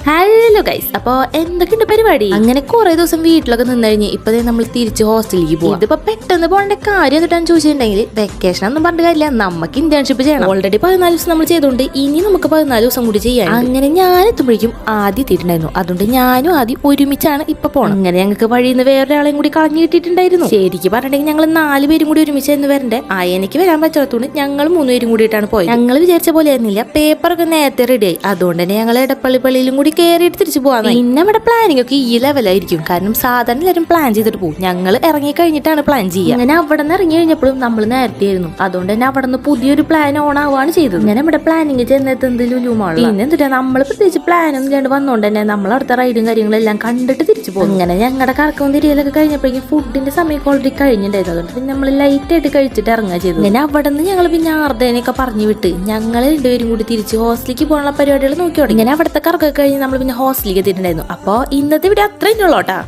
Hello guys, അപ്പൊ എന്തൊക്കെയുണ്ട് പരിപാടി? അങ്ങനെ കുറെ ദിവസം വീട്ടിലൊക്കെ നിന്ന് കഴിഞ്ഞ് ഇപ്പൊ നമ്മൾ തിരിച്ച് ഹോസ്റ്റലിലേക്ക് പോകും. ഇതിപ്പോ പെട്ടെന്ന് പോകേണ്ട കാര്യം എന്നിട്ടാന്ന് ചോദിച്ചിട്ടുണ്ടെങ്കിൽ വെക്കേഷൻ ഒന്നും പറഞ്ഞ കാര്യമില്ല, നമുക്ക് ഇന്റേൺഷിപ്പ് ചെയ്യണം. ഓൾറെഡി 14 ദിവസം നമ്മൾ ചെയ്തോണ്ട് ഇനി നമുക്ക് 14 ദിവസം കൂടി ചെയ്യാം. അങ്ങനെ ഞാൻ എത്തുമ്പോഴേക്കും ആദ്യം എത്തിയിട്ടുണ്ടായിരുന്നു. അതുകൊണ്ട് ഞാനും ആദ്യം ഒരുമിച്ചാണ് ഇപ്പൊ പോകണം. അങ്ങനെ ഞങ്ങൾക്ക് വഴിയിൽ നിന്ന് വേറൊരാളെയും കൂടി കളഞ്ഞു കിട്ടിയിട്ടുണ്ടായിരുന്നു. ശരിക്കും പറഞ്ഞിട്ടുണ്ടെങ്കിൽ ഞങ്ങൾ 4 പേരും കൂടി ഒരുമിച്ചായിരുന്നു വരണ്ടേ. എനിക്ക് വരാൻ പറ്റാത്തതുകൊണ്ട് ഞങ്ങൾ 3 പേരും കൂടിയിട്ടാണ് പോയത്. ഞങ്ങൾ വിചാരിച്ച പോലെ ആയിരുന്നില്ല, പേപ്പറൊക്കെ നേരത്തെ റെഡിയായി. അതുകൊണ്ട് തന്നെ ഞങ്ങൾ പള്ളിയിലും കൂടി കയറിയിട്ട് തിരിച്ചു പോകാൻ. പിന്നെ നമ്മുടെ പ്ലാനിങ് ഒക്കെ ഈ ലെവലായിരിക്കും. കാരണം സാധാരണ എല്ലാവരും പ്ലാൻ ചെയ്തിട്ട് പോകും, ഞങ്ങൾ ഇറങ്ങി കഴിഞ്ഞിട്ടാണ് പ്ലാൻ ചെയ്യുക. അങ്ങനെ അവിടെ നിന്ന് ഇറങ്ങി കഴിഞ്ഞപ്പോഴും നമ്മൾ നേരത്തെ ആയിരുന്നു. അതുകൊണ്ട് തന്നെ അവിടെ നിന്ന് പുതിയൊരു പ്ലാൻ ഓൺ ആവുകയാണ് ചെയ്തത്. അങ്ങനെ നമ്മുടെ പ്ലാനിങ് ചെന്നെത്തുന്നത് ലുലുമാൾ. പിന്നെ എന്തിട്ടാ നമ്മൾ പ്രത്യേകിച്ച് പ്ലാനൊന്നും ചെയ്യാണ്ട് വന്നോണ്ട് തന്നെ നമ്മൾ അവിടുത്തെ റൈഡും കാര്യങ്ങളെല്ലാം കണ്ടിട്ട് തിരിച്ചു പോകും. അങ്ങനെ ഞങ്ങളുടെ കറക്കവും തിരിയലൊക്കെ കഴിഞ്ഞപ്പോഴേക്കും ഫുഡിന്റെ സമയം ഓൾറെഡി കഴിഞ്ഞിട്ടുണ്ടായിരുന്നു. അതുകൊണ്ട് പിന്നെ നമ്മൾ ലൈറ്റ് ആയിട്ട് കഴിച്ചിട്ട് ഇറങ്ങുക ചെയ്തു. അങ്ങനെ അവിടെ നിന്ന് ഞങ്ങൾ പിന്നെ ആർദ്ദേനെയൊക്കെ പറഞ്ഞു വിട്ട് ഞങ്ങൾ രണ്ടുപേരും കൂടി തിരിച്ച് ഹോസ്റ്റലിലേക്ക് പോകാനുള്ള പരിപാടികൾ നോക്കിയോട്ടെ. ഇങ്ങനെ അവിടുത്തെ കറക്കൊക്കെ കഴിഞ്ഞ് നമ്മൾ പിന്നെ ഹോസ്റ്റലിലേക്ക് എത്തിയിട്ടുണ്ടായിരുന്നു. അപ്പോൾ ഇന്നത്തെ വീഡിയോ അത്രയും ഉള്ളൂട്ടാ.